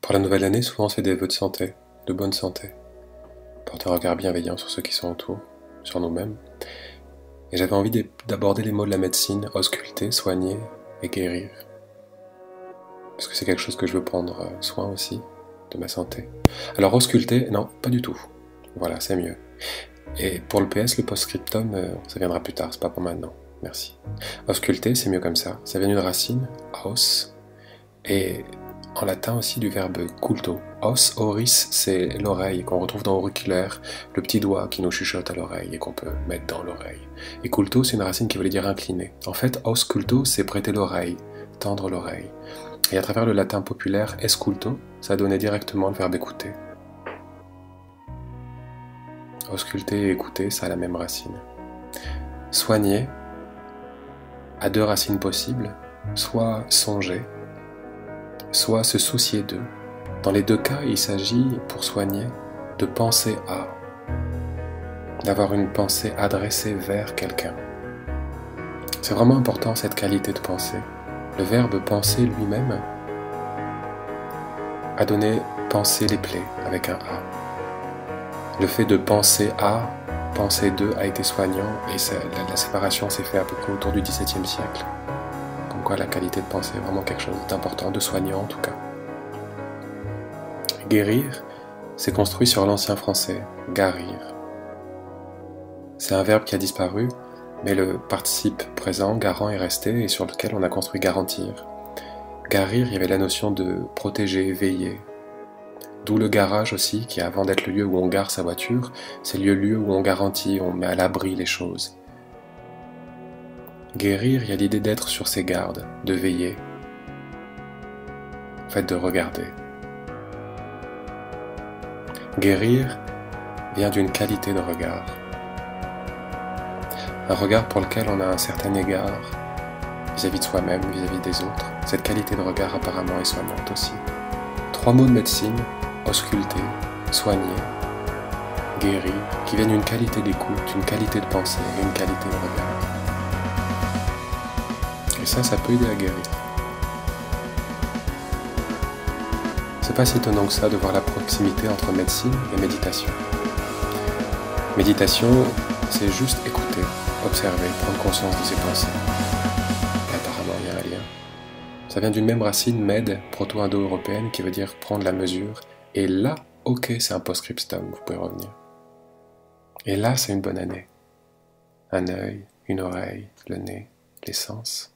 Pour la nouvelle année, souvent c'est des vœux de santé, de bonne santé. Porter un regard bienveillant sur ceux qui sont autour, sur nous-mêmes. Et j'avais envie d'aborder les mots de la médecine, ausculter, soigner et guérir. Parce que c'est quelque chose que je veux prendre soin aussi, de ma santé. Alors ausculter, non, pas du tout. Voilà, c'est mieux. Et pour le PS, le post-scriptum, ça viendra plus tard, c'est pas pour maintenant. Merci. Ausculter, c'est mieux comme ça. Ça vient d'une racine, aus, et en latin aussi du verbe culto. Os, oris, c'est l'oreille qu'on retrouve dans auriculaire, le petit doigt qui nous chuchote à l'oreille et qu'on peut mettre dans l'oreille. Et culto, c'est une racine qui voulait dire incliner. En fait, ausculto, c'est prêter l'oreille, tendre l'oreille. Et à travers le latin populaire esculto, ça donnait directement le verbe écouter. Ausculter et écouter, ça a la même racine. Soigner a deux racines possibles, soit songer, soit se soucier d'eux. Dans les deux cas, il s'agit, pour soigner, de penser à, d'avoir une pensée adressée vers quelqu'un. C'est vraiment important cette qualité de pensée. Le verbe penser lui-même a donné penser les plaies avec un A. Le fait de penser à, penser de a été soignant et la séparation s'est faite à peu près autour du XVIIe siècle. Comme quoi la qualité de pensée est vraiment quelque chose d'important, de soignant en tout cas. Guérir, c'est construit sur l'ancien français, garir. C'est un verbe qui a disparu, mais le participe présent, garant, est resté et sur lequel on a construit garantir. Garir, il y avait la notion de protéger, veiller. D'où le garage aussi, qui avant d'être le lieu où on gare sa voiture, c'est le lieu où on garantit, on met à l'abri les choses. Guérir, il y a l'idée d'être sur ses gardes, de veiller, en fait de regarder. Guérir vient d'une qualité de regard. Un regard pour lequel on a un certain égard vis-à-vis de soi-même, vis-à-vis des autres. Cette qualité de regard apparemment est soignante aussi. 3 mots de médecine, ausculter, soigner, guérir, qui viennent d'une qualité d'écoute, une qualité de pensée et une qualité de regard. Et ça peut aider à guérir. C'est pas si étonnant que ça de voir la proximité entre médecine et méditation. Méditation, c'est juste écouter, observer, prendre conscience de ses pensées. Et apparemment, il y a un lien. Ça vient d'une même racine, med, proto-indo-européenne, qui veut dire prendre la mesure. Et là, ok, c'est un post-scriptum, vous pouvez revenir. Et là, c'est une bonne année. Un œil, une oreille, le nez, les sens.